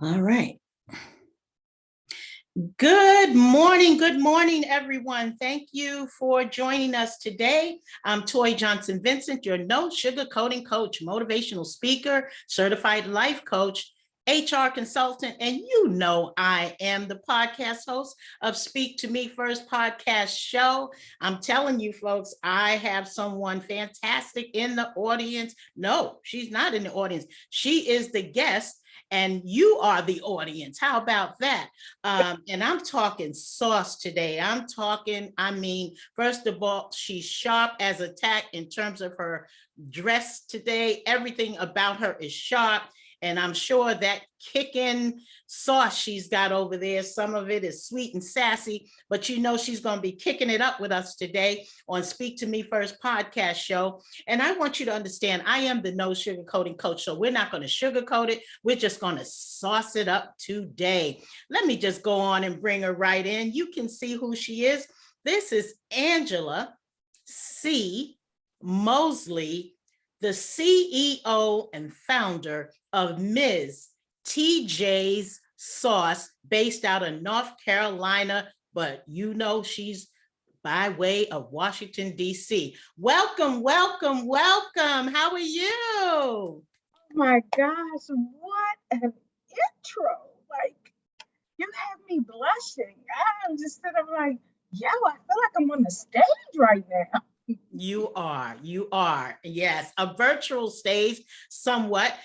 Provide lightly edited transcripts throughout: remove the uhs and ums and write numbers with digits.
All right. Good morning, everyone. Thank you for joining us today. I'm Toy Johnson Vincent, your no sugarcoating coach, motivational speaker, certified life coach, HR consultant, and I am the podcast host of Speak to Me First podcast show. I'm telling you, folks, I have someone fantastic in the audience. No, she's not in the audience. She is the guest, and you are the audience. How about that? And I'm talking sauce today. First of all, she's sharp as a tack in terms of her dress today. Everything about her is sharp. And I'm sure that kicking sauce she's got over there, some of it is sweet and sassy, but she's going to be kicking it up with us today on Speak to Me First podcast show. And I want you to understand, I am the no sugarcoating coach. So we're not going to sugarcoat it. We're just going to sauce it up today. Let me just go on and bring her right in. You can see who she is. This is Angela C. Mosley, the CEO and founder of Ms. TJ's Sauce, based out of North Carolina, but she's by way of Washington, D.C. Welcome, welcome, welcome. How are you? Oh my gosh, what an intro. Like, you have me blushing. I'm just sitting there like, yo, I feel like I'm on the stage right now. You are. Yes, a virtual stage somewhat.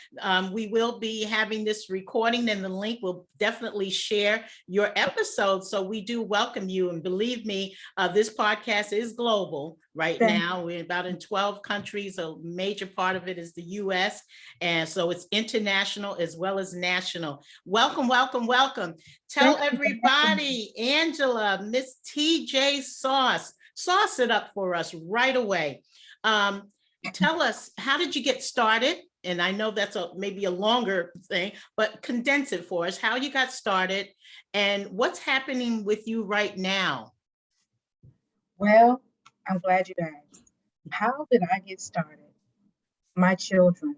We will be having this recording, and the link will definitely share your episode. So we do welcome you. And believe me, this podcast is global right now. We're about in 12 countries. A major part of it is the US. And so it's international as well as national. Welcome, welcome, welcome. Tell everybody, Angela, Miss TJ Sauce. Sauce it up for us right away. Tell us, how did you get started? And I know that's maybe a longer thing, but condense it for us, how you got started and what's happening with you right now. Well, I'm glad you asked. How did I get started? My children,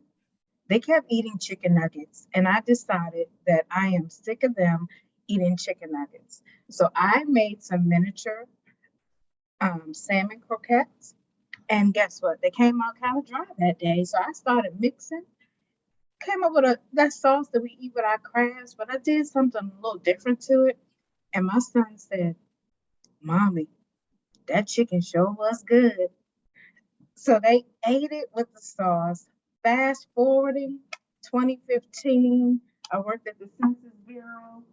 they kept eating chicken nuggets, and I decided that I am sick of them eating chicken nuggets. So I made some miniature salmon croquettes. And guess what? They came out kind of dry that day. So I started mixing, came up with that sauce that we eat with our crabs, but I did something a little different to it. And my son said, Mommy, that chicken sure was good. So they ate it with the sauce. Fast forwarding 2015, I worked at the Census Bureau.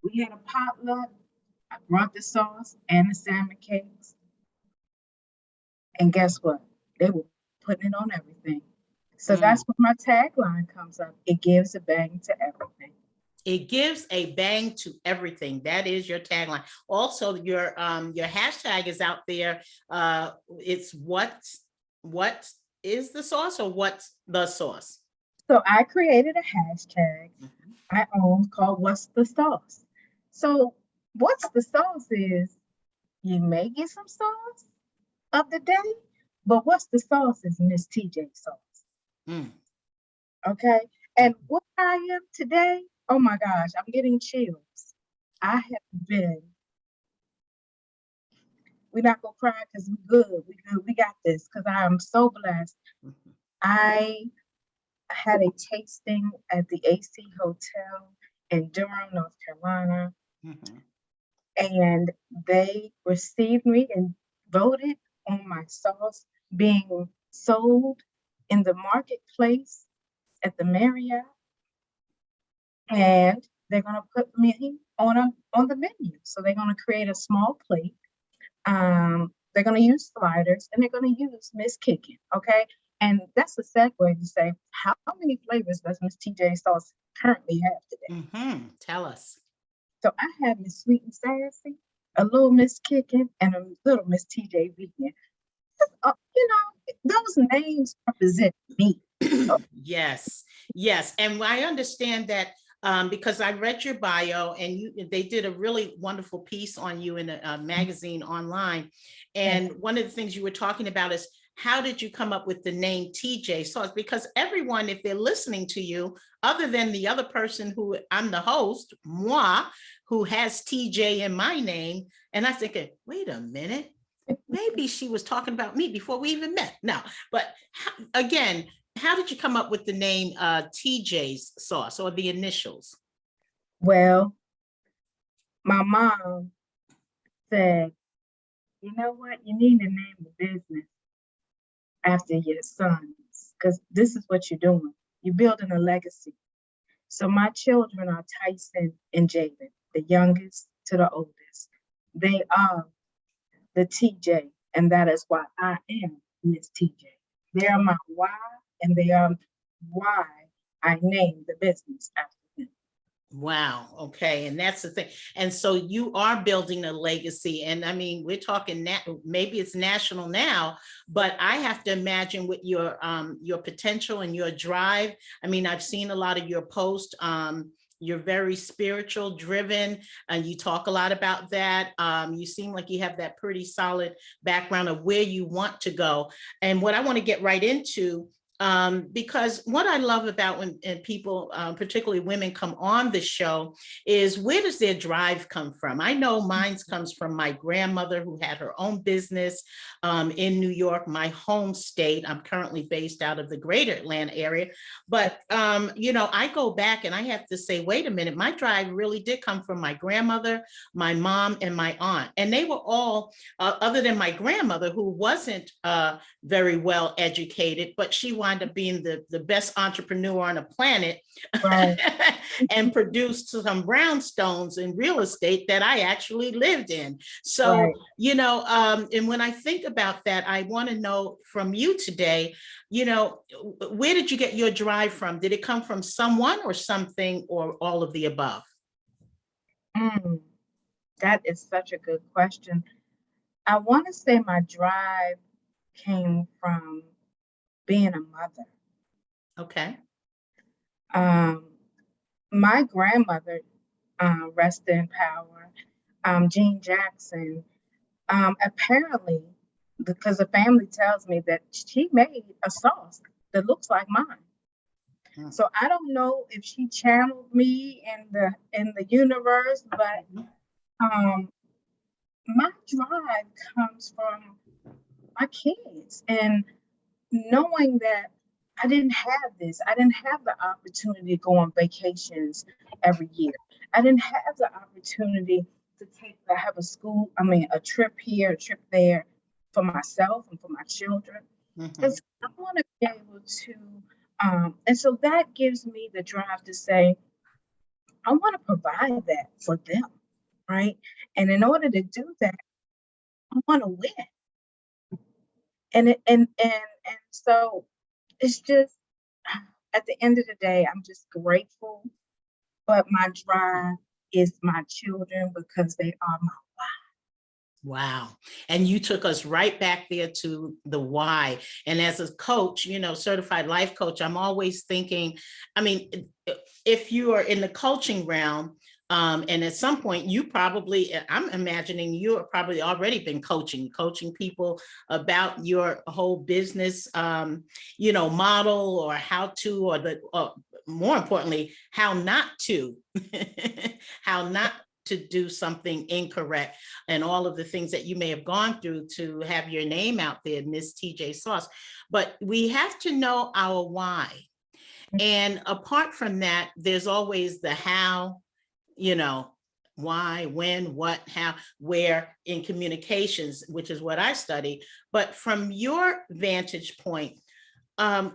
We had a potluck. I brought the sauce and the salmon cakes. And guess what? They were putting it on everything. So that's where my tagline comes up. It gives a bang to everything. It gives a bang to everything. That is your tagline. Also, your hashtag is out there. It's what is the sauce, or what's the sauce? So I created a hashtag I own called What's the Sauce? So what's the sauce is, you may get some sauce of the day, but what's the sauce is Miss TJ Sauce. Okay. And what I am today, oh my gosh, I'm getting chills. I have been, we're not gonna cry because we're good. We got this, because I am so blessed. I had a tasting at the AC Hotel in Durham, North Carolina. And they received me and voted on my sauce being sold in the marketplace at the Marriott. And they're going to put me on the menu. So they're going to create a small plate. They're going to use sliders, and they're going to use Miss Kickin', okay? And that's a segue to say, how many flavors does Miss TJ Sauce currently have today? Tell us. So I have Miss Sweet and Sassy, a little Miss Kickin', and a little Miss TJ Vegan. Those names represent me. Yes. And I understand that because I read your bio, and they did a really wonderful piece on you in a magazine online. And one of the things you were talking about is how did you come up with the name TJ Sauce? Because everyone, if they're listening to you, other than the other person who I'm the host, moi, who has TJ in my name, and I thinking, wait a minute, maybe she was talking about me before we even met. No, but again, how did you come up with the name TJ's Sauce, or the initials? Well, my mom said, you know what? You need to name the business after your sons, because this is what you're doing. You're building a legacy. So my children are Tyson and Jaden, the youngest to the oldest. They are the TJ, and that is why I am Miss TJ. They are my why, and they are why I named the business after them. Wow. Okay. And that's the thing. And so you are building a legacy. And I mean, we're talking maybe it's national now, but I have to imagine with your potential and your drive. I mean, I've seen a lot of your posts. You're very spiritual driven, and you talk a lot about that. You seem like you have that pretty solid background of where you want to go. And what I want to get right into, because what I love about when people, particularly women, come on the show is, where does their drive come from? I know mine comes from my grandmother, who had her own business in New York, my home state. I'm currently based out of the greater Atlanta area. But, I go back and I have to say, wait a minute, my drive really did come from my grandmother, my mom, and my aunt. And they were all, other than my grandmother, who wasn't very well educated, but she wound up being the best entrepreneur on the planet, Right. and produced some brownstones in real estate that I actually lived in. So, Right. And when I think about that, I want to know from you today, where did you get your drive from? Did it come from someone or something, or all of the above? That is such a good question. I want to say my drive came from being a mother. Okay. My grandmother, rest in power, Jean Jackson, apparently, because the family tells me that she made a sauce that looks like mine. So I don't know if she channeled me in the universe, but my drive comes from my kids, and knowing that I didn't have this. I didn't have the opportunity to go on vacations every year. I didn't have the opportunity to have a trip here, a trip there for myself and for my children. And so I want to be able to, and so that gives me the drive to say, I want to provide that for them, right? And in order to do that, I want to win. And so it's just, at the end of the day, I'm just grateful. But my drive is my children, because they are my why. Wow. And you took us right back there to the why. And as a coach, certified life coach, I'm always thinking, I mean, if you are in the coaching realm, and at some point I'm imagining you have probably already been coaching people about your whole business, model, or how to, or more importantly, how not to, how not to do something incorrect, and all of the things that you may have gone through to have your name out there, Miss TJ Sauce. But we have to know our why. And apart from that, there's always the how, why, when, what, how, where in communications, which is what I study. But from your vantage point, how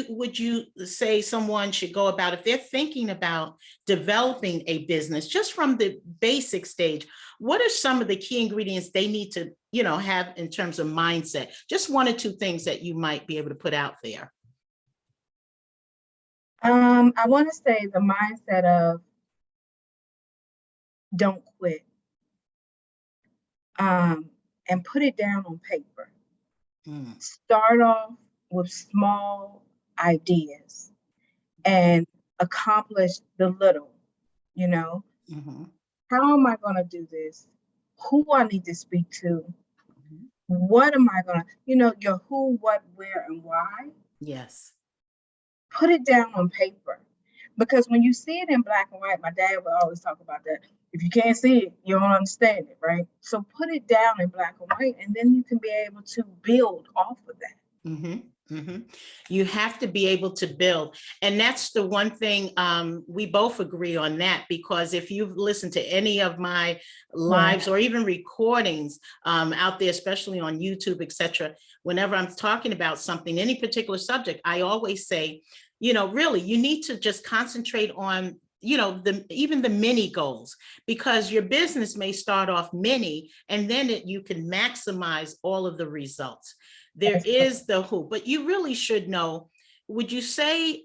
would you say someone should go about, if they're thinking about developing a business, just from the basic stage? What are some of the key ingredients they need to, have in terms of mindset? Just one or two things that you might be able to put out there. I want to say the mindset of don't quit, and put it down on paper. Start off with small ideas and accomplish the little. How am I going to do this? Who I need to speak to? What am I gonna, your who, what, where, and why? Yes. Put it down on paper. Because when you see it in black and white, my dad would always talk about that. If you can't see it, you don't understand it, right? So put it down in black and white, and then you can be able to build off of that. You have to be able to build. And that's the one thing, we both agree on that, because if you've listened to any of my lives or even recordings out there, especially on YouTube, etc., whenever I'm talking about something, any particular subject, I always say, really, you need to just concentrate on even the mini goals, because your business may start off mini and then you can maximize all of the results. There is the who, but you really should know. Would you say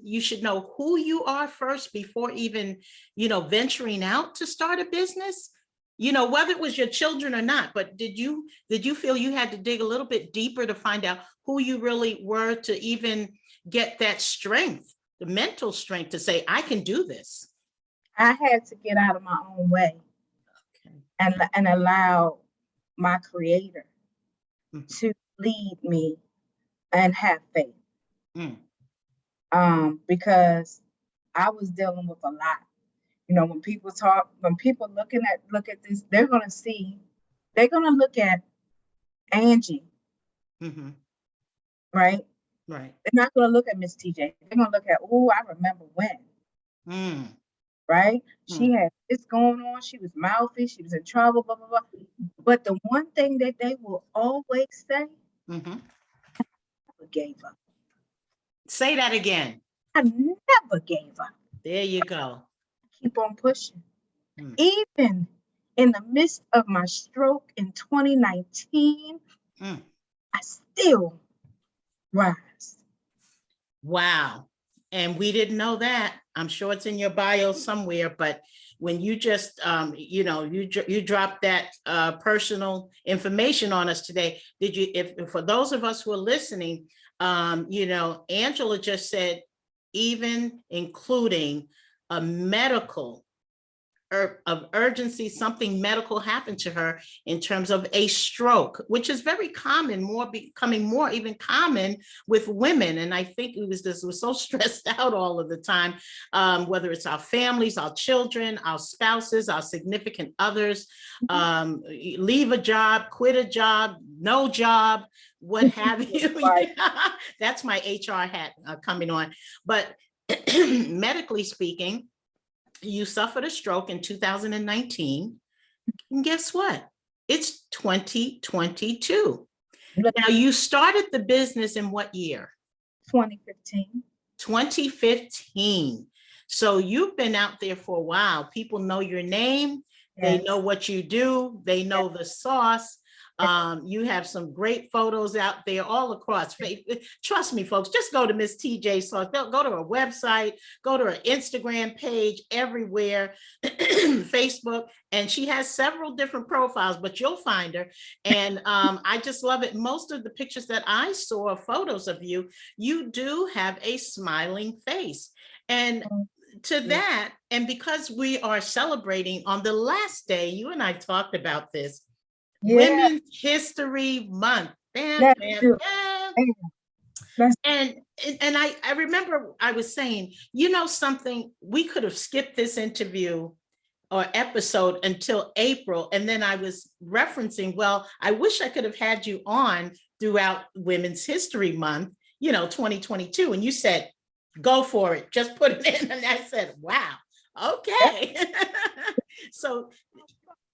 you should know who you are first before even, venturing out to start a business? Whether it was your children or not, but did you feel you had to dig a little bit deeper to find out who you really were to even get that strength, the mental strength to say, I can do this? I had to get out of my own way Okay. and allow my creator Mhm. to lead me and have faith. Mm. Because I was dealing with a lot. When people look at this, they're gonna look at Angie, Mhm. right? Right. They're not gonna look at Miss TJ. They're gonna look at, oh, I remember when, Mm. right? She Mm. had this going on, she was mouthy, she was in trouble, blah, blah, blah. But the one thing that they will always say, Mhm. never gave up. Say that again. I never gave up. There you go. Keep on pushing. Mm. Even in the midst of my stroke in 2019, Mm. I still rise. Wow. And we didn't know that. I'm sure it's in your bio somewhere, but when you just, you dropped that personal information on us today, did you, if for those of us who are listening, Angela just said, even including a medical of urgency, something medical happened to her in terms of a stroke, which is very common, becoming more even common with women. And I think we're so stressed out all of the time, whether it's our families, our children, our spouses, our significant others, leave a job, quit a job, no job, what have you. Right. That's my HR hat coming on. But medically speaking, you suffered a stroke in 2019. And guess what? It's 2022. Now, you started the business in what year? 2015. 2015. So you've been out there for a while. People know your name. They know what you do. They know the sauce. You have some great photos out there all across. Trust me, folks, just go to Miss TJ Sauce. Go to her website, go to her Instagram page, everywhere, Facebook, and she has several different profiles, but you'll find her. And I just love it. Most of the pictures that I saw, photos of you, you do have a smiling face. And to that, and because we are celebrating on the last day, you and I talked about this, Women's History Month. Bam, bam, bam. And I remember I was saying, something, we could have skipped this interview or episode until April. And then I was referencing, well, I wish I could have had you on throughout Women's History Month, 2022. And you said, go for it, just put it in. And I said, wow, okay. So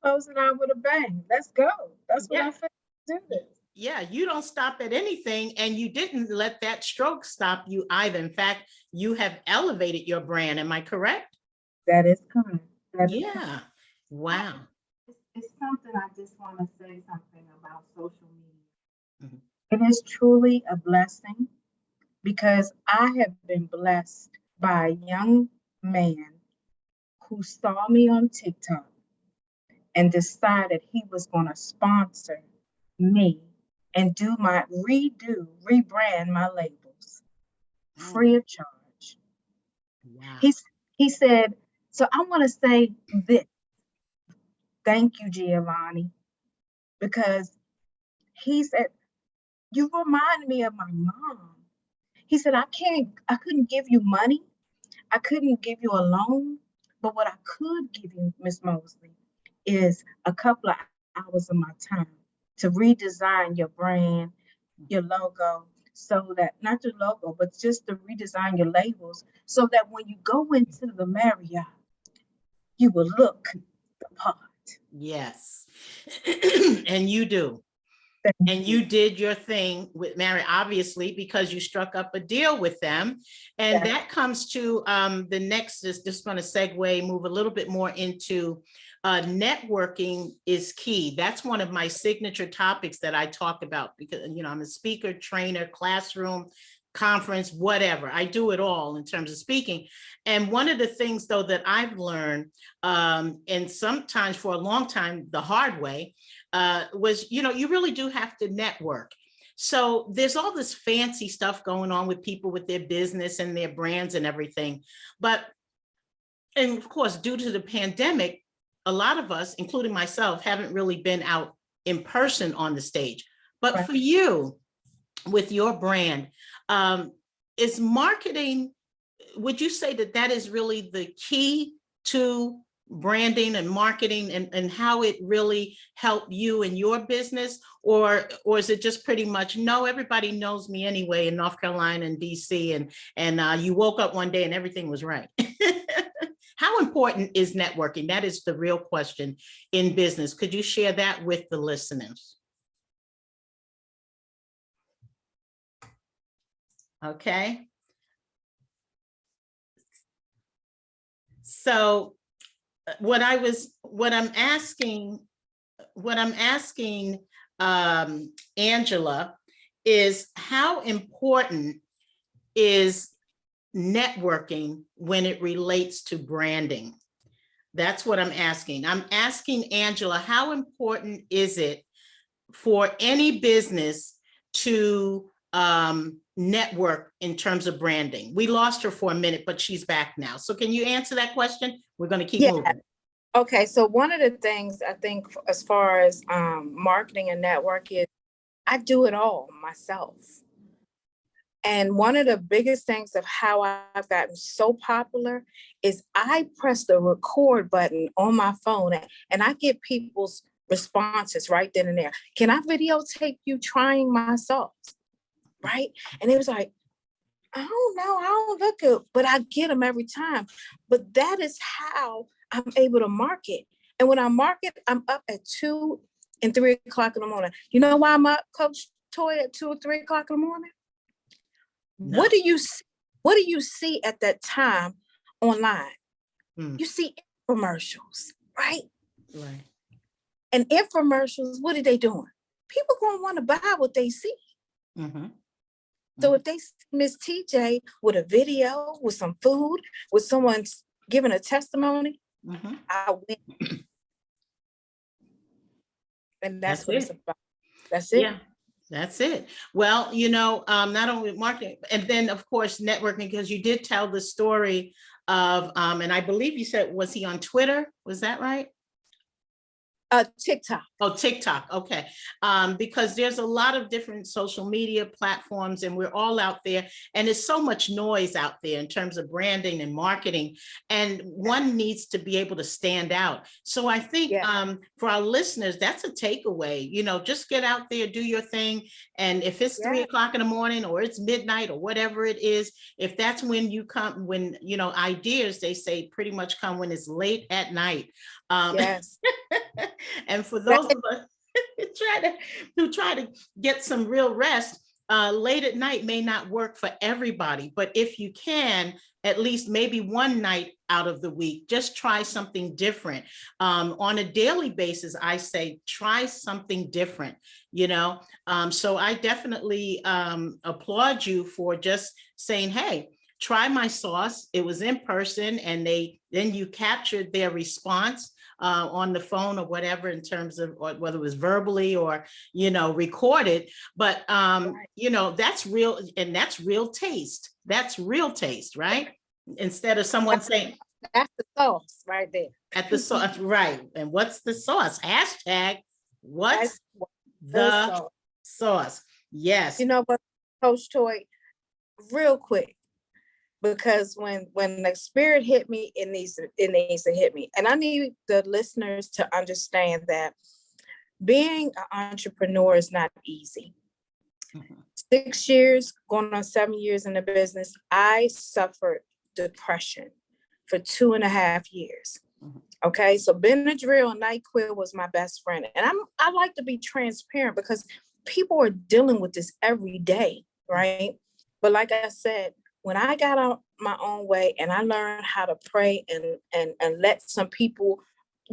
closing out with a bang. Let's go. That's what I said. Do this. Yeah, you don't stop at anything, and you didn't let that stroke stop you either. In fact, you have elevated your brand. Am I correct? That is correct. Yeah. Wow. It's something I just want to say something about social media. It is truly a blessing, because I have been blessed by a young man who saw me on TikTok and decided he was going to sponsor me and rebrand my labels free of charge. Wow. He said, so I want to say this. Thank you, Giovanni, because He said, you remind me of my mom. He said, I couldn't give you money. I couldn't give you a loan, but what I could give you, Miss Mosley, is a couple of hours of my time to redesign your brand, your logo, so that not your logo, but just to redesign your labels so that when you go into the Marriott, you will look the part. Yes. And you do. And you did your thing with Marriott, obviously, because you struck up a deal with them. And that comes to the next, is just going to segue, move a little bit more into networking is key. That's one of my signature topics that I talk about because, you know, I'm a speaker, trainer, classroom, conference, whatever. I do it all in terms of speaking. And one of the things, though, that I've learned, and sometimes for a long time, the hard way, was, you know, you really do have to network. So there's all this fancy stuff going on with people with their business and their brands and everything. But, and of course, due to the pandemic, a lot of us, including myself, haven't really been out in person on the stage. But Right. for you, with your brand, is marketing, would you say that that is really the key to branding and marketing, and how it really helped you in your business? Or is it just pretty much, no, everybody knows me anyway in North Carolina and DC, and you woke up one day and everything was right? How important is networking? That is the real question in business. Could you share that with the listeners? Okay. So what I'm asking Angela, is how important is networking when it relates to branding? That's what I'm asking. I'm asking Angela, how important is it for any business to network in terms of branding? We lost her for a minute, but she's back now. So can you answer that question? We're going to keep moving. Okay, so one of the things I think as far as marketing and network is I do it all myself. And one of the biggest things of how I've gotten so popular is I press the record button on my phone and I get people's responses right then and there. Can I videotape you trying my sauce? Right? And it was like, I don't know, I don't look good, but I get them every time. But that is how I'm able to market. And when I market, I'm up at 2 and 3 o'clock in the morning. You know why I'm up, Coach Toy, at 2 or 3 o'clock in the morning? No. What do you see at that time online? You see infomercials, right? Right. And infomercials, what are they doing? People gonna want to buy what they see. So if they see Miss TJ with a video, with some food, with someone giving a testimony, I win. And that's what it's about. That's it. Yeah. That's it. Well, you know, not only marketing, and then of course, networking, because you did tell the story of, and I believe you said, was he on Twitter? Was that right? TikTok. Oh, TikTok. Okay. Because there's a lot of different social media platforms and we're all out there, and there's so much noise out there in terms of branding and marketing, and one needs to be able to stand out. So I think for our listeners, that's a takeaway. You know, just get out there, do your thing. And if it's 3 o'clock in the morning or it's midnight or whatever it is, if that's when you come, when, you know, ideas, they say pretty much come when it's late at night. Yes. And for those of us who try to get some real rest, late at night may not work for everybody, but if you can, at least maybe one night out of the week, just try something different. On a daily basis, I say, try something different, you know? So I definitely applaud you for just saying, hey, try my sauce. It was in person, and then you captured their response on the phone or whatever, in terms of whether it was verbally or, you know, recorded. But, you know, that's real, and that's real taste. That's real taste, right? Instead of someone saying, that's the sauce right there. At the sauce, right. And what's the sauce? Hashtag, what's the sauce. Yes. You know, but Coach Toy, real quick, because when the spirit hit me, it needs to hit me. And I need the listeners to understand that being an entrepreneur is not easy. Mhm. 6 years, going on 7 years in the business, I suffered depression for 2.5 years. Mhm. Okay, so Benadryl and NyQuil was my best friend. And I like to be transparent because people are dealing with this every day, right? But like I said, when I got out my own way and I learned how to pray and let some people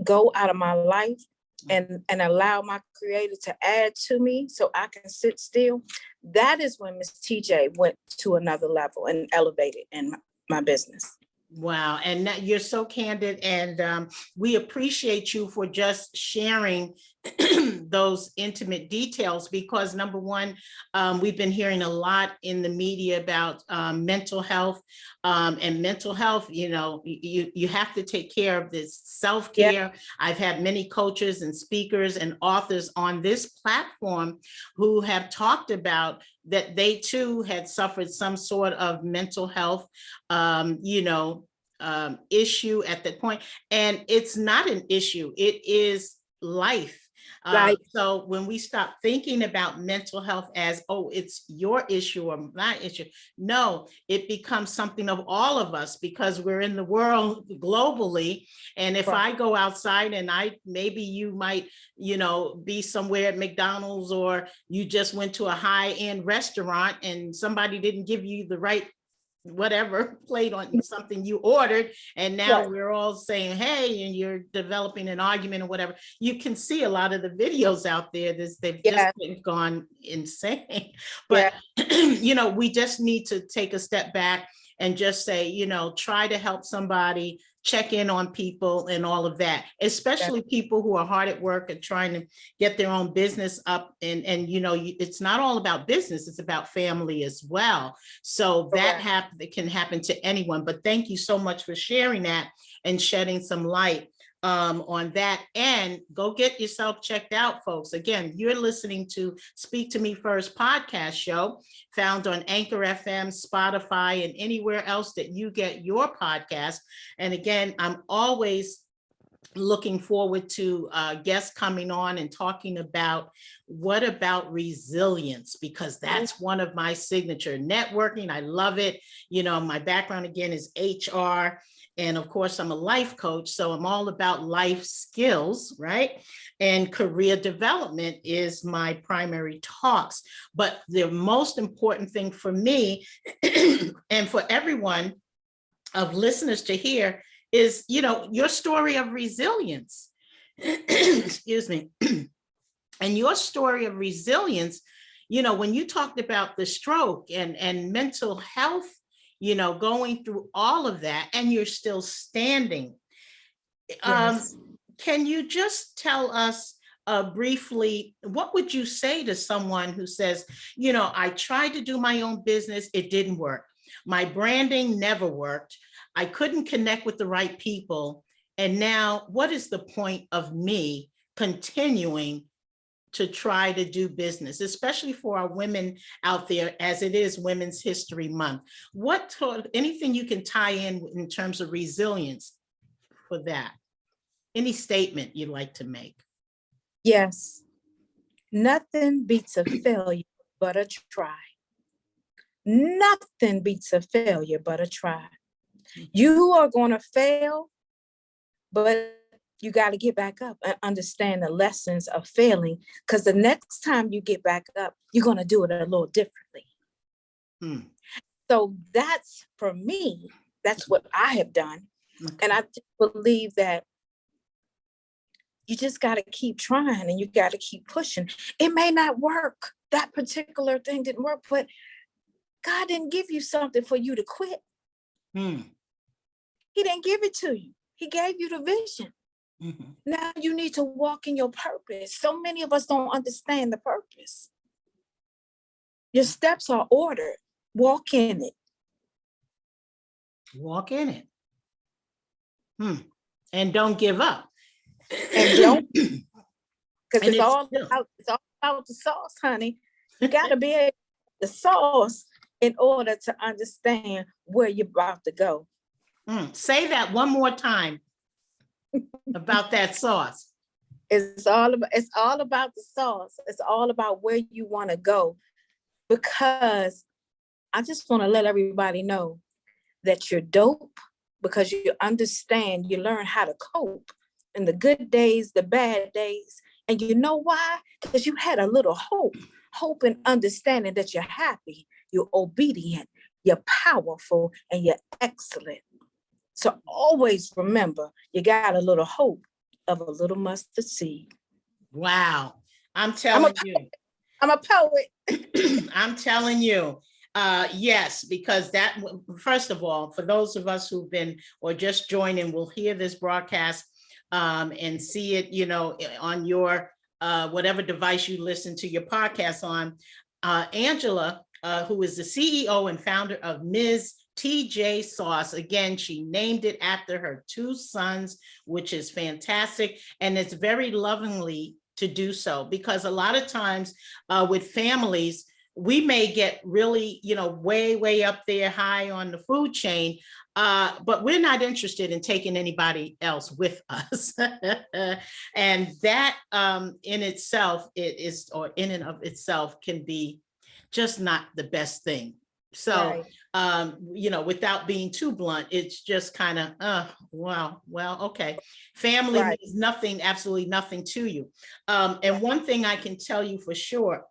go out of my life and allow my creator to add to me so I can sit still, that is when Miss TJ went to another level and elevated in my business. Wow. And that you're so candid, and we appreciate you for just sharing those intimate details, because number one, we've been hearing a lot in the media about mental health, and mental health, you have to take care of this self-care. I've had many coaches and speakers and authors on this platform who have talked about that they too had suffered some sort of mental health, issue at that point. And it's not an issue, it is life. Like, So when we stop thinking about mental health as, oh, it's your issue or my issue, no, it becomes something of all of us because we're in the world globally. And if Right. I go outside and maybe you might, be somewhere at McDonald's, or you just went to a high-end restaurant and somebody didn't give you the right whatever plate on something you ordered, and now Right. we're all saying hey, and you're developing an argument or whatever. You can see a lot of the videos out there, they've just gone insane. But we just need to take a step back and just say, try to help somebody, check in on people and all of that, especially people who are hard at work and trying to get their own business up. And it's not all about business, it's about family as well. So that can happen to anyone. But thank you so much for sharing that and shedding some light on that. And go get yourself checked out, folks. Again, you're listening to Speak to Me First podcast show, found on Anchor FM, Spotify, and anywhere else that you get your podcast. And again, I'm always looking forward to guests coming on and talking about what about resilience, because that's one of my signature networking. I love it. My background again is HR. And of course, I'm a life coach. So I'm all about life skills, right? And career development is my primary talks. But the most important thing for me and for everyone of listeners to hear is, your story of resilience. Excuse me. And your story of resilience, when you talked about the stroke and mental health, going through all of that, and you're still standing. Can you just tell us briefly, what would you say to someone who says, I tried to do my own business, it didn't work. My branding never worked. I couldn't connect with the right people. And now what is the point of me continuing to try to do business, especially for our women out there, as it is Women's History Month? Anything you can tie in terms of resilience for that? Any statement you'd like to make? Yes. Nothing beats a failure but a try. Nothing beats a failure but a try. You are going to fail, but you got to get back up and understand the lessons of failing, because the next time you get back up, you're going to do it a little differently. So that's, for me, that's what I have done. Okay. And I believe that you just got to keep trying and you got to keep pushing. It may not work. That particular thing didn't work, but God didn't give you something for you to quit. He didn't give it to you. He gave you the vision. Now you need to walk in your purpose. So many of us don't understand the purpose. Your steps are ordered. Walk in it. Walk in it. And don't give up. And don't, because it's all about the sauce, honey. You got to be able the sauce in order to understand where you're about to go. Say that one more time about that sauce. It's all about the sauce. It's all about where you want to go. Because I just want to let everybody know that you're dope because you understand, you learn how to cope in the good days, the bad days. And you know why? Because you had a little hope and understanding that you're happy, you're obedient, you're powerful, and you're excellent. So always remember, you got a little hope of a little mustard seed. Wow. I'm telling you. I'm a poet. I'm telling you. Yes, because that, first of all, for those of us who've been or just joining, will hear this broadcast and see it, on your whatever device you listen to your podcast on. Angela, who is the CEO and founder of Ms. TJ Sauce. Again, she named it after her two sons, which is fantastic. And it's very lovingly to do so, because a lot of times with families, we may get really, way up there high on the food chain, but we're not interested in taking anybody else with us. And that in itself, in and of itself can be just not the best thing. So, Right. Without being too blunt, it's just kind of, wow, well, okay. Family Right. means nothing, absolutely nothing to you. And one thing I can tell you for sure,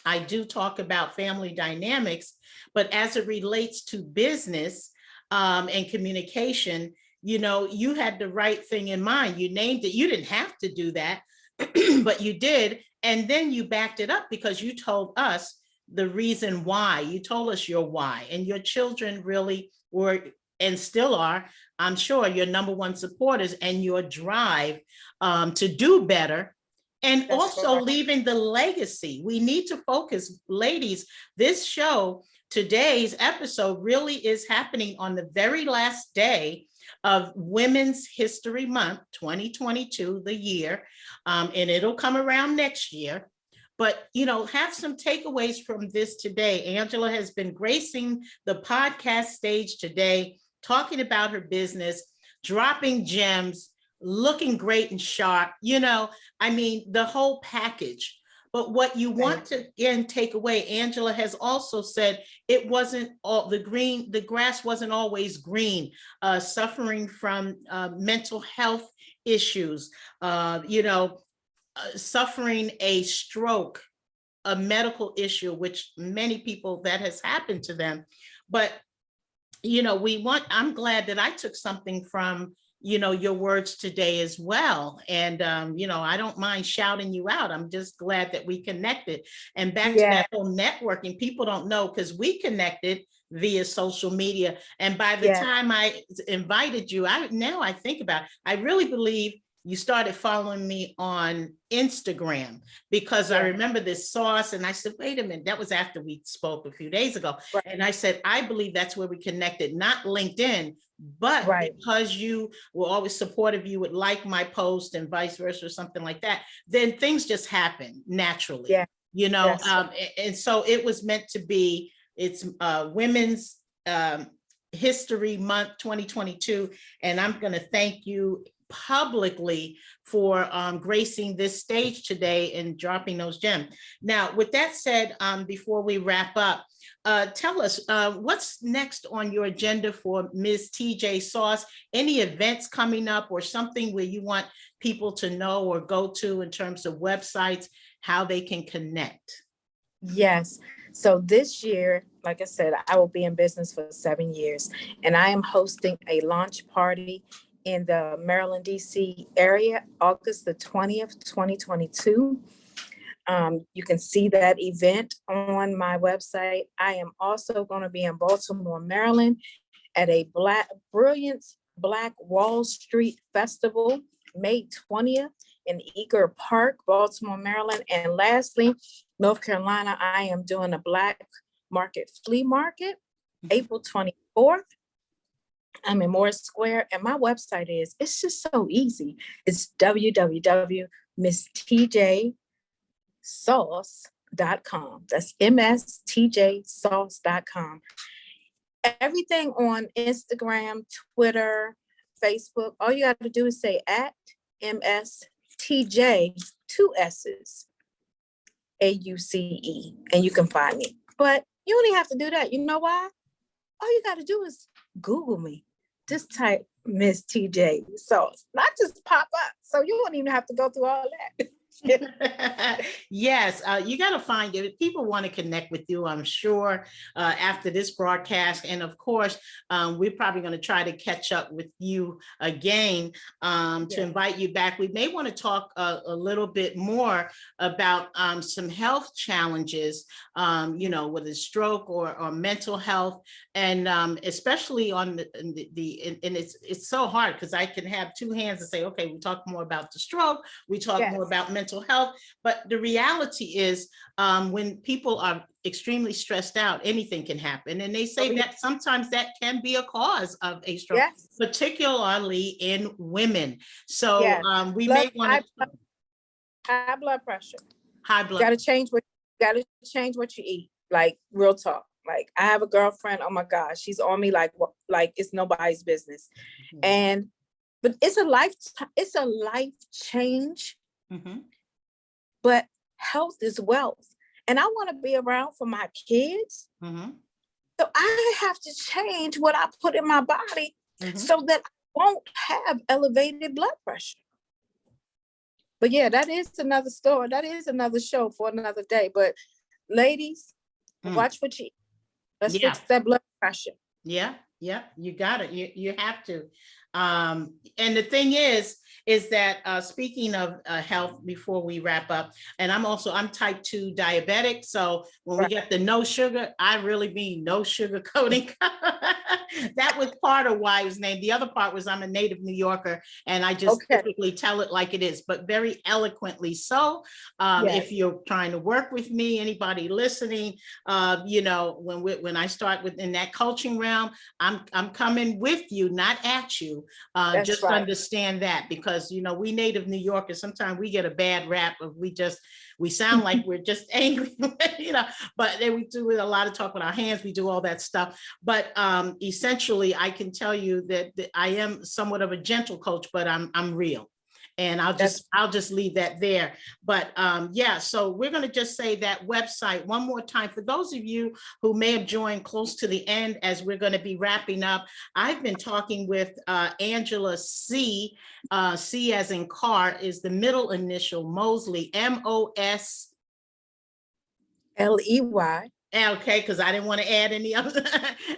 I do talk about family dynamics, but as it relates to business and communication, you had the right thing in mind. You named it. You didn't have to do that, but you did. And then you backed it up because you told us the reason why. You told us your why, and your children really were and still are, I'm sure, your number one supporters, and your drive to do better. And That's also right. leaving the legacy. We need to focus, ladies. This show, today's episode, really is happening on the very last day of Women's History Month, 2022, the year, and it'll come around next year. But, have some takeaways from this today. Angela has been gracing the podcast stage today, talking about her business, dropping gems, looking great and sharp, the whole package. But what you want to again take away, Angela has also said it wasn't all the grass wasn't always green, suffering from mental health issues, suffering a stroke, a medical issue, which many people that has happened to them. But, I'm glad that I took something from your words today as well. And, I don't mind shouting you out. I'm just glad that we connected. And back to that whole networking, people don't know because we connected via social media. And by the time I invited you, now I think about it, I really believe you started following me on Instagram because I remember this sauce, and I said, wait a minute, that was after we spoke a few days ago. Right. And I said, I believe that's where we connected, not LinkedIn, but because you were always supportive, you would like my post and vice versa or something like that, then things just happen naturally, and so it was meant to be. It's Women's History Month 2022, and I'm going to thank you publicly for gracing this stage today and dropping those gems. Now, with that said, before we wrap up, tell us what's next on your agenda for Ms. TJ Sauce? Any events coming up or something where you want people to know or go to in terms of websites, how they can connect? Yes. So this year, like I said, I will be in business for 7 years, and I am hosting a launch party in the Maryland, DC area, August the 20th, 2022. You can see that event on my website. I am also going to be in Baltimore, Maryland at a Brilliance Black Wall Street Festival, May 20th in Eager Park, Baltimore, Maryland. And lastly, North Carolina, I am doing a Black Market Flea Market, April 24th. I'm in Morris Square, and my website it's just so easy. It's www.misstjsauce, mstjsauce.com. That's mstjsauce.com. Everything on Instagram, Twitter, Facebook, all you got to do is say at MSTJ, two S's, AUCE, and you can find me. But you don't even have to do that. You know why? All you got to do is Google me. Just type Miss TJ Sauce. Not just pop up. So you won't even have to go through all that. Yes, you got to find it. People want to connect with you, I'm sure, after this broadcast. And of course, we're probably going to try to catch up with you again to Yeah. invite you back. We may want to talk a little bit more about some health challenges, with a stroke or mental health, and especially on and it's so hard because I can have two hands and say, okay, we talk more about the stroke, we talk more Yes. about mental health, but the reality is when people are extremely stressed out, anything can happen, and they say that sometimes that can be a cause of a stroke, Yes. particularly in women. So Yes. we may want to High blood pressure. high You blood. gotta change what you eat. Like real talk. Like I have a girlfriend, oh my gosh, she's on me like it's nobody's business. Mhm. But it's a life change, Mhm. but health is wealth. And I want to be around for my kids. Mhm. So I have to change what I put in my body Mhm. so that I won't have elevated blood pressure. But yeah, that is another story. That is another show for another day. But ladies, watch what you eat. Let's Yeah. fix that blood pressure. Yeah, you got it. You have to. And the thing is that speaking of health, before we wrap up, and I'm type 2 diabetic. So when we get the no sugar, I really mean no sugar coating. That was part of why it was named. The other part was I'm a native New Yorker and I just typically tell it like it is, but very eloquently. So if you're trying to work with me, anybody listening, when I start within that coaching realm, I'm coming with you, not at you. Just understand that, because we native New Yorkers, sometimes we get a bad rap of we sound like we're just angry, but then we do a lot of talk with our hands, we do all that stuff. But essentially, I can tell you that I am somewhat of a gentle coach, but I'm real. And I'll just leave that there. But so we're going to just say that website one more time for those of you who may have joined close to the end as we're going to be wrapping up. I've been talking with Angela C. C as in car is the middle initial, Mosley, MOSLEY. Okay, because I didn't want to add any other.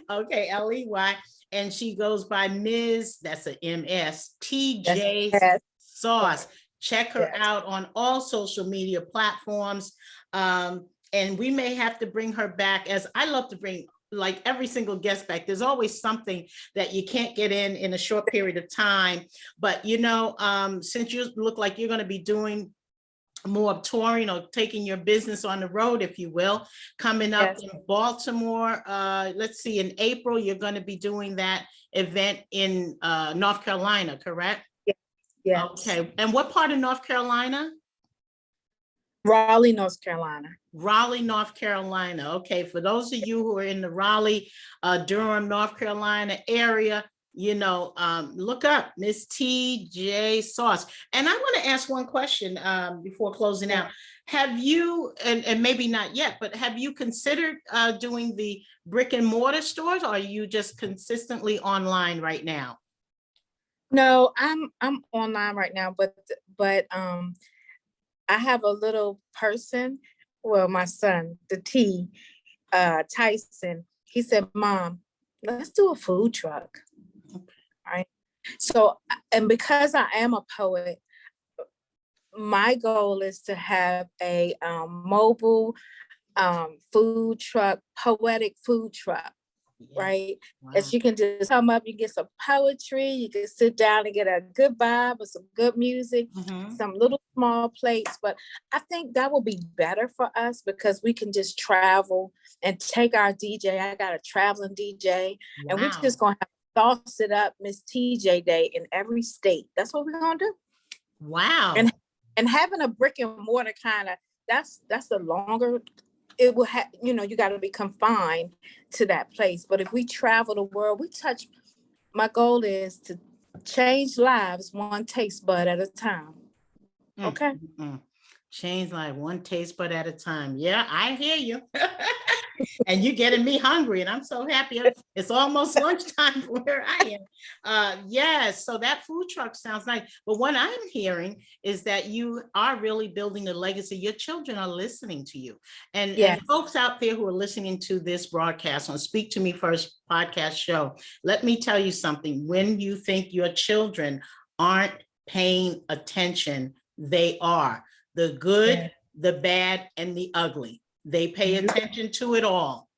Okay, LEY. And she goes by Ms. That's a MS, TJ Sauce. Check her out on all social media platforms. And we may have to bring her back, as I love to bring like every single guest back. There's always something that you can't get in a short period of time. But since you look like you're going to be doing more touring or taking your business on the road, if you will, coming up in Baltimore, let's see, in April, you're going to be doing that event in North Carolina, correct? Yes. Okay. And what part of North Carolina? Raleigh, North Carolina. Raleigh, North Carolina. Okay. For those of you who are in the Raleigh, Durham, North Carolina area, look up Miss TJ Sauce. And I want to ask one question before closing out. Have you, and maybe not yet, but have you considered doing the brick and mortar stores, or are you just consistently online right now? No, I'm online right now, but I have a little person, well, my son, Tyson, he said, Mom, let's do a food truck. Right. So, and because I am a poet, my goal is to have a mobile food truck, poetic food truck. Right. Wow. As you can just come up, you get some poetry, you can sit down and get a good vibe with some good music, some little small plates. But I think that will be better for us because we can just travel and take our DJ. I got a traveling DJ, and we're just going to sauce it up Miss TJ Day in every state. That's what we're going to do. Wow. And having a brick and mortar kind of that's the longer it will have, you know, you got to be confined to that place. But if we travel the world, we touch, my goal is to change lives one taste bud at a time. Mm, Okay. Change like one taste bud at a time. Yeah, I hear you. And you getting me hungry, and I'm so happy. It's almost lunchtime where I am. Yes, so that food truck sounds nice. But what I'm hearing is that you are really building a legacy. Your children are listening to you. And Yes. folks out there who are listening to this broadcast on Speak to Me First podcast show, let me tell you something. When you think your children aren't paying attention, they are. The good, Yeah. the bad, and the ugly. They pay Mhm. attention to it all.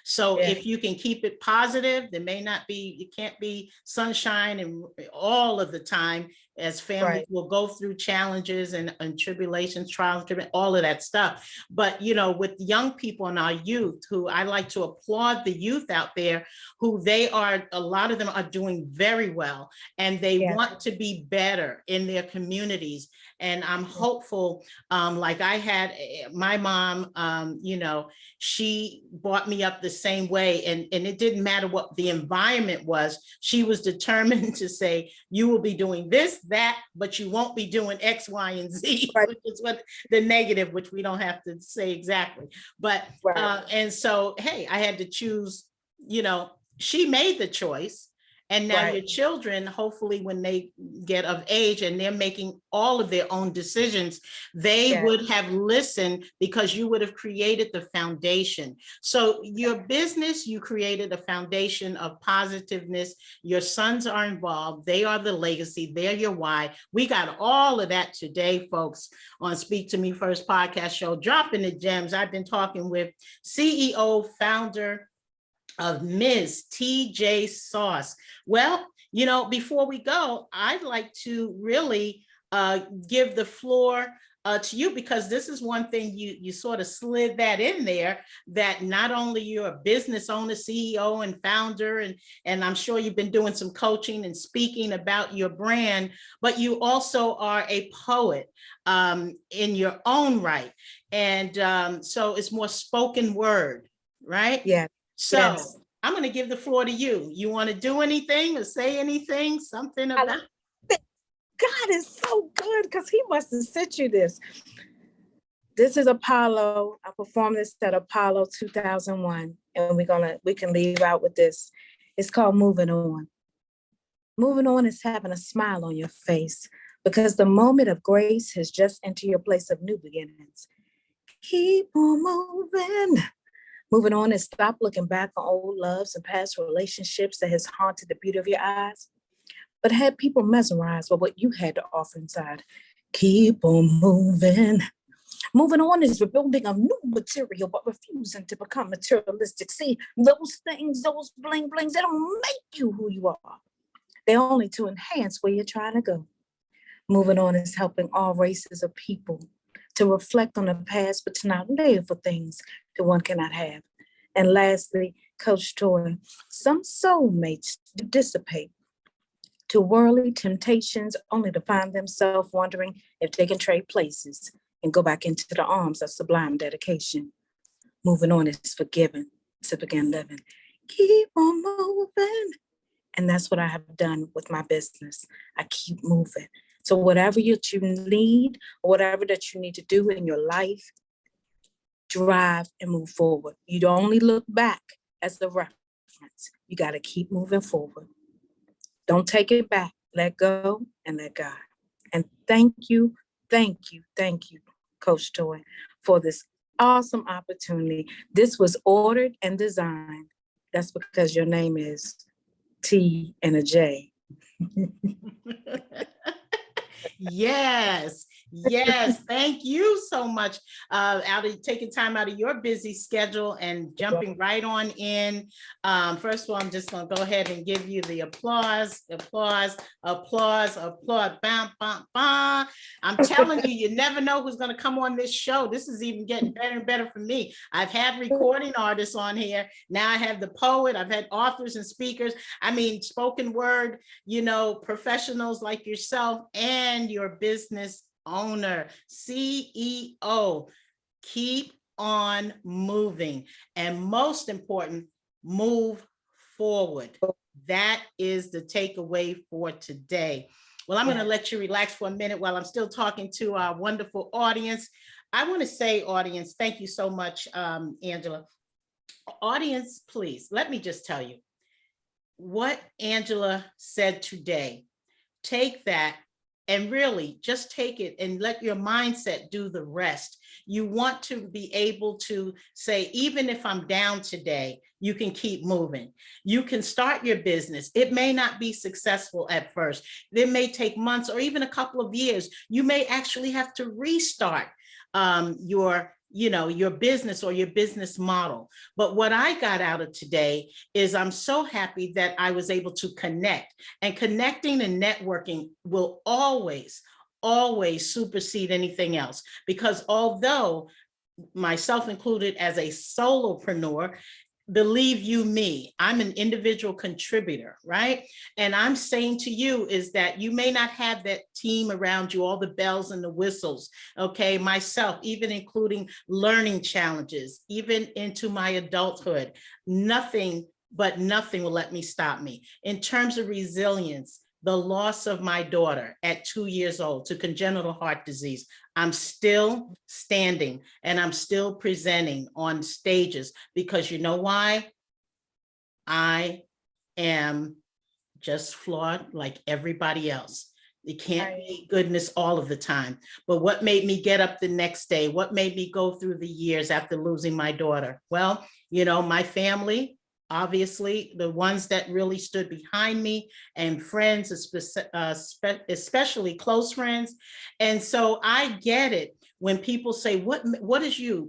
So Yeah. if you can keep it positive, there may not be, it can't be sunshine and all of the time, as families Right. will go through challenges and tribulations, trials, all of that stuff. But, you know, with young people and our youth, who I like to applaud the youth out there, who they are, a lot of them are doing very well, and they Yeah. want to be better in their communities. And I'm hopeful, like I had my mom, you know, she brought me up the same way, and it didn't matter what the environment was. She was determined to say, you will be doing this, that, but you won't be doing X, Y, and Z, Right. which is what the negative, which we don't have to say exactly. But, Right. and so, hey, I had to choose, you know, she made the choice. And now Right. your children, hopefully when they get of age and they're making all of their own decisions, they Yeah. would have listened, because you would have created the foundation. So your business, you created a foundation of positiveness. Your sons are involved. They are the legacy. They're your why. We got all of that today, folks, on Speak to Me First podcast show, dropping the gems. I've been talking with CEO, founder of Ms. TJ Sauce. Well, you know, before we go, I'd like to really give the floor to you, because this is one thing you sort of slid that in there, that not only you're a business owner, CEO, and founder, and I'm sure you've been doing some coaching and speaking about your brand, but you also are a poet in your own right. And so it's more spoken word, right? Yeah. So Yes. I'm going to give the floor to you. You want to do anything or say anything, something I about? God is so good, because he must have sent you this. This is Apollo. I performed this at Apollo 2001, and we can leave out with this. It's called Moving On. Moving on is having a smile on your face, because the moment of grace has just entered your place of new beginnings. Keep on moving. Moving on is stop looking back on old loves and past relationships that has haunted the beauty of your eyes, but had people mesmerized by what you had to offer inside. Keep on moving. Moving on is rebuilding a new material, but refusing to become materialistic. See, those things, those bling blings, they don't make you who you are. They're only to enhance where you're trying to go. Moving on is helping all races of people to reflect on the past, but to not live for things that one cannot have. And lastly, Coach Toy, some soulmates dissipate to worldly temptations, only to find themselves wondering if they can trade places and go back into the arms of sublime dedication. Moving on is forgiving to begin living. Keep on moving. And that's what I have done with my business. I keep moving. So whatever you need, or whatever that you need to do in your life, drive and move forward. You don't only look back as the reference. You got to keep moving forward. Don't take it back. Let go and let God. And thank you, Coach Toy, for this awesome opportunity. This was ordered and designed. That's because your name is T and a J. Yes, yes. Thank you so much. Out of taking time out of your busy schedule and jumping right on in. First of all, I'm just going to go ahead and give you the applause, applause, applause, applause. Bam, bam, bam. I'm telling you, you never know who's going to come on this show. This is even getting better and better for me. I've had recording artists on here. Now I have the poet. I've had authors and speakers. I mean, spoken word, you know, professionals like yourself, and your business owner, CEO. keep on moving. And most important, move forward. That is the takeaway for today. Well, I'm going to let you relax for a minute while I'm still talking to our wonderful audience. I want to say, audience, thank you so much, Angela. Audience, please, let me just tell you what Angela said today. Take that and really just take it and let your mindset do the rest. You want to be able to say, even if I'm down today, you can keep moving. You can start your business. It may not be successful at first. It may take months or even a couple of years. You may actually have to restart your business or your business model. But what I got out of today is I'm so happy that I was able to connect, and connecting and networking will always supersede anything else. Because although myself included as a solopreneur, believe you me, I'm an individual contributor, right? And I'm saying to you is that you may not have that team around you, all the bells and the whistles, okay? Myself, even including learning challenges, even into my adulthood, nothing will let me stop me. In terms of resilience, the loss of my daughter at 2 years old to congenital heart disease, I'm still standing and I'm still presenting on stages, because you know why? I am just flawed like everybody else. It can't be goodness all of the time. But what made me get up the next day? What made me go through the years after losing my daughter? Well, my family, obviously, the ones that really stood behind me, and friends, especially close friends. And so I get it when people say, what is your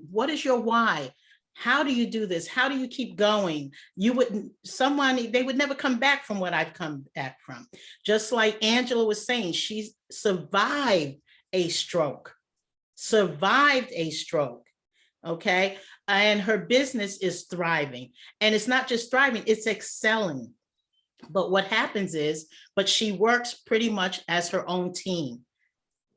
why? How do you do this? How do you keep going? They would never come back from what I've come back from. Just like Angela was saying, she survived a stroke. Okay. And her business is thriving, and it's not just thriving, it's excelling. But what happens is, she works pretty much as her own team.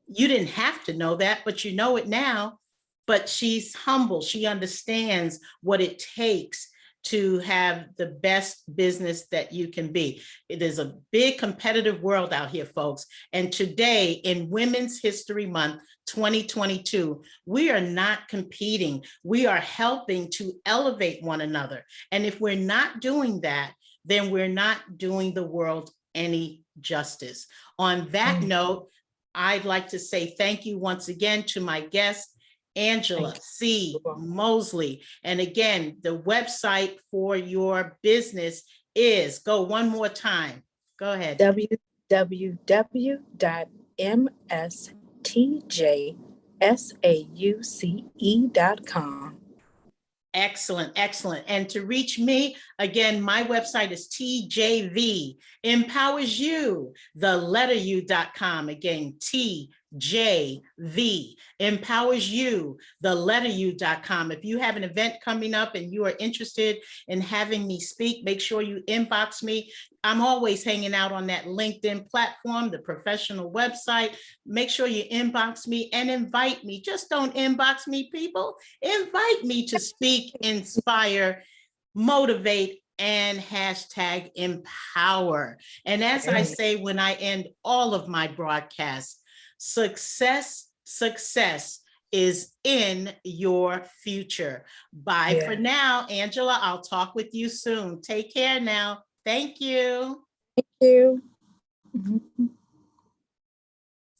You didn't have to know that, but you know it now. But she's humble. She understands what it takes to have the best business that you can be. It is a big competitive world out here, folks. And today, in Women's History Month 2022, we are not competing. We are helping to elevate one another. And if we're not doing that, then we're not doing the world any justice. On that note, I'd like to say thank you once again to my guest, Angela C. Mosley. And again, the website for your business is, go one more time. Go ahead. www.mstjsauce.com. Excellent, excellent. And to reach me, again, my website is TJV, empowers you, the letter U.com. Again, TJV, empowers you, the letter U.com. If you have an event coming up and you are interested in having me speak, make sure you inbox me. I'm always hanging out on that LinkedIn platform, the professional website. Make sure you inbox me and invite me. Just don't inbox me, people. Invite me to speak, inspire, motivate, and hashtag empower. And as I say when I end all of my broadcasts, success is in your future. Bye for now. Angela, I'll talk with you soon. Take care now. Thank you. Thank you.